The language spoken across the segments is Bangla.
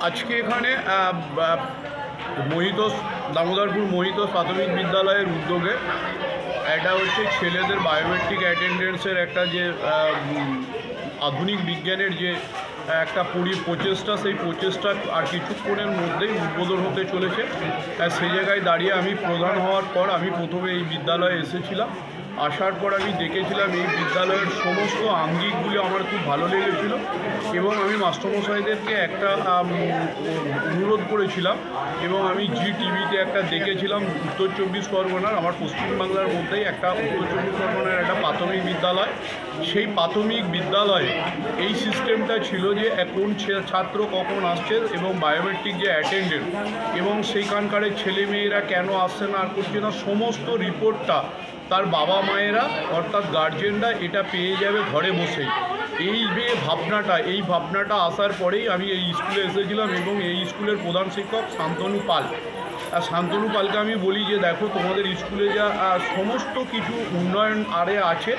আজকে এখানে মহিতোষ দামোদরপুর মহিতোষ প্রাথমিক বিদ্যালয়ের উদ্যোগে এটা হচ্ছে ছেলেদের বায়োমেট্রিক অ্যাটেন্ডেন্সের একটা যে আধুনিক বিজ্ঞানের যে একটা প্রচেষ্টা, সেই প্রচেষ্টা আর কিছুক্ষণের মধ্যেই উদ্বোধন হতে চলেছে। সেই জায়গায় দাঁড়িয়ে আমি প্রধান হওয়ার পর আমি প্রথমে এই বিদ্যালয়ে এসেছিলাম। আসার পর আমি দেখেছিলাম এই বিদ্যালয়ের সমস্ত আঙ্গিকগুলি আমার খুব ভালো লেগেছিল এবং আমি মাস্টারমশাইদেরকে একটা অনুরোধ করেছিলাম এবং আমি জি টিভিতে একটা দেখেছিলাম উত্তর চব্বিশ পরগনার, আমার পশ্চিমবাংলার মধ্যেই একটা উত্তর চব্বিশ পরগনার একটা প্রাথমিক বিদ্যালয়। সেই প্রাথমিক বিদ্যালয়ে এই সিস্টেমটা ছিল যে কোন ছাত্র কখন আসছে এবং বায়োমেট্রিক যে অ্যাটেন্ডেন্ট এবং সেইখানকার ছেলেমেয়েরা কেন আসছে না আর করছে না, সমস্ত রিপোর্টটা তার বাবা মায়েরা অর্থাৎ গার্জেনরা এটা পেয়ে যাবে ঘরে বসেই। এই ভাবনাটা আসার পরেই আমি এই স্কুলে এসেছিলাম এবং এই স্কুলের প্রধান শিক্ষক শান্তনু পাল। শান্তনু পালকে আমি বলি যে দেখো, তোমাদের স্কুলে যা সমস্ত কিছু উন্নয়ন আরে আছে,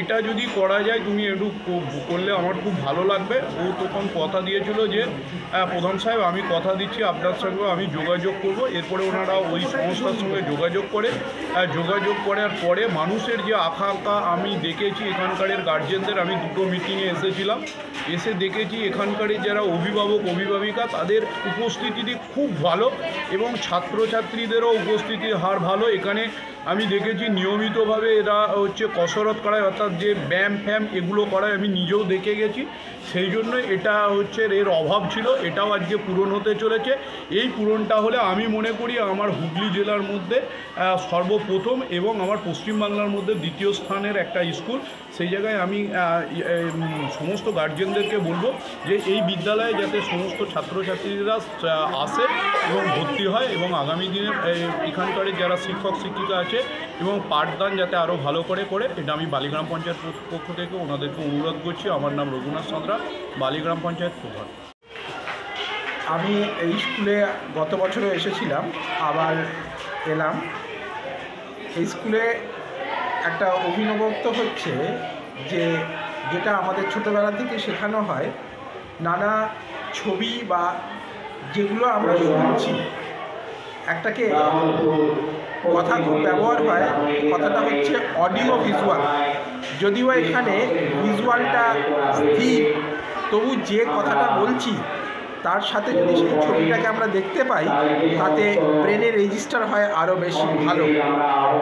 এটা যদি করা যায় তুমি একটু করলে আমার খুব ভালো লাগবে। ও তখন কথা দিয়েছিল যে প্রধান সাহেব আমি কথা দিচ্ছি আপনার সঙ্গে আমি যোগাযোগ করব। এরপরে ওনারা ওই সংস্থার সঙ্গে যোগাযোগ করার পরে মানুষের যে আকাঙ্ক্ষা আমি দেখেছি, এখানকারের গার্জেনদের আমি দুটো মিটিংয়ে এসেছিলাম, এসে দেখেছি এখানকারের যারা অভিভাবক অভিভাবিকা তাদের উপস্থিতি খুব ভালো এবং ছাত্রছাত্রীদেরও উপস্থিতির হার ভালো। এখানে আমি দেখেছি নিয়মিতভাবে এরা হচ্ছে কসরত করায়, অর্থাৎ যে ব্যায়াম ফ্যাম এগুলো করায় আমি নিজেও দেখে গেছি। সেই জন্য এটা হচ্ছে এর অভাব ছিল, এটাও আজকে পূরণ হতে চলেছে। এই পূরণটা হলে আমি মনে করি আমার হুগলি জেলার মধ্যে সর্বপ্রথম এবং আমার পশ্চিমবাংলার মধ্যে দ্বিতীয় স্থানের একটা স্কুল। সেই জায়গায় আমি সমস্ত গার্জেনদেরকে বলবো যে এই বিদ্যালয়ে যাতে সমস্ত ছাত্রছাত্রীরা আসে এবং ভর্তি হয় এবং আগামী দিনে এখানকার যারা শিক্ষক শিক্ষিকা আছে এবং পাঠদান যাতে আরও ভালো করে এটা আমি বালিগ্রাম পঞ্চায়েত পক্ষ থেকে ওনাদেরকে অনুরোধ করছি। আমার নাম রঘুনাথ সাঁতরা, বালিগ্রাম পঞ্চায়েত প্রধান। আমি এই স্কুলে গত বছরও এসেছিলাম, আবার এলাম। এই স্কুলে একটা অভিনবত্ব হচ্ছে যেটা আমাদের ছোটোবেলা থেকে শেখানো হয়, নানা ছবি বা যেগুলো আমরা শুনছি, একটাকে কথা খুব ব্যবহার হয়, কথাটা হচ্ছে অডিও ভিজুয়াল। যদিও এখানে ভিজুয়ালটা স্থির, তবু যে কথাটা বলছি তার সাথে যদি সেই ছবিটাকে আমরা দেখতে পাই তাতে ব্রেনে রেজিস্টার হয় আরও বেশি ভালো।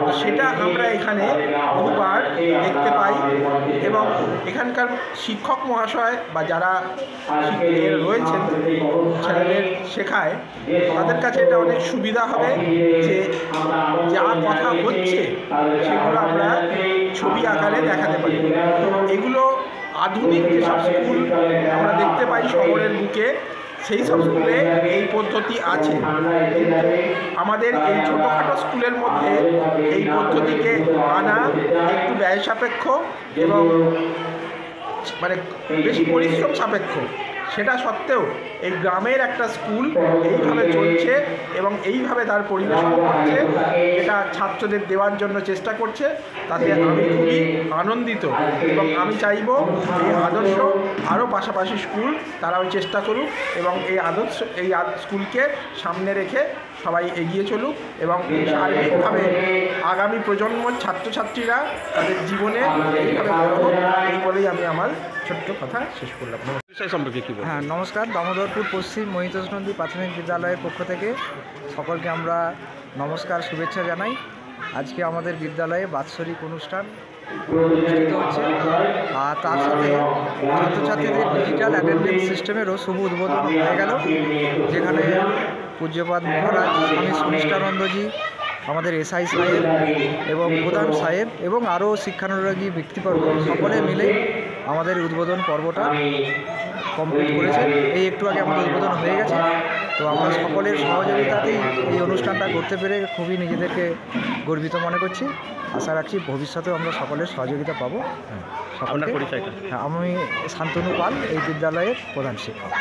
তো সেটা আমরা এখানে বহুবার দেখতে পাই এবং এখানকার শিক্ষক মহাশয় বা যারা রয়েছেন ছেলেদের শেখায় তাদের কাছে এটা অনেক সুবিধা হবে যে যা কথা হচ্ছে সেগুলো আমরা ছবি আকারে দেখাতে পারি। এগুলো আধুনিক যেসব স্কুল আমরা দেখতে পাই শহরের বুকে, সেই সব স্কুলে এই পদ্ধতি আছে, কিন্তু আমাদের এই ছোটোখাটো স্কুলের মধ্যে এই পদ্ধতিকে আনা একটু ব্যয় সাপেক্ষ এবং মানে বেশি পরিশ্রম সাপেক্ষ। সেটা সত্ত্বেও এই গ্রামের একটা স্কুল এইভাবে চলছে এবং এইভাবে তার পরিবেশন করছে, এটা ছাত্রদের দেওয়ার জন্য চেষ্টা করছে, তাতে আমি খুবই আনন্দিত এবং আমি চাইব এই আদর্শ আরও পাশাপাশি স্কুল তারাও চেষ্টা করুক এবং এই স্কুলকে সামনে রেখে সবাই এগিয়ে চলুক এবং সার্বিকভাবে আগামী প্রজন্মের ছাত্রছাত্রীরা তাদের জীবনে এইভাবে বড় হোক, এই বলেই আমি আমার ছোট্ট কথা শেষ করলাম। হ্যাঁ, নমস্কার। দামোদরপুর পশ্চিম মহিতোষ নদী প্রাথমিক বিদ্যালয়ের পক্ষ থেকে সকলকে আমরা নমস্কার শুভেচ্ছা জানাই। আজকে আমাদের বিদ্যালয়ে বাৎসরিক অনুষ্ঠান অনুষ্ঠিত হচ্ছে, আর তার সাথে ছাত্রছাত্রীদের ডিজিটাল অ্যাটেন্ডেন্স সিস্টেমেরও শুভ উদ্বোধন হয়ে গেল, যেখানে পূজ্যপাদ মহারাজ স্বামী সুনিষ্ঠানন্দজি, আমাদের এসআই সাহেব এবং প্রধান সাহেব এবং আরও শিক্ষানুরাগী ব্যক্তিবর্গ সকলে মিলে আমাদের উদ্বোধন পর্বটা কমপ্লিট করেছে। এই একটু আগে আমাদের উদ্বোধন হয়ে গেছে। তো আমরা সকলের সহযোগিতাতেই এই অনুষ্ঠানটা করতে পেরে খুবই নিজেদেরকে গর্বিত মনে করছি। আশা রাখছি ভবিষ্যতেও আমরা সকলের সহযোগিতা পাবো। সকলের পরিচয়টা? হ্যাঁ, আমি শান্তনু পাল, এই বিদ্যালয়ের প্রধান শিক্ষক।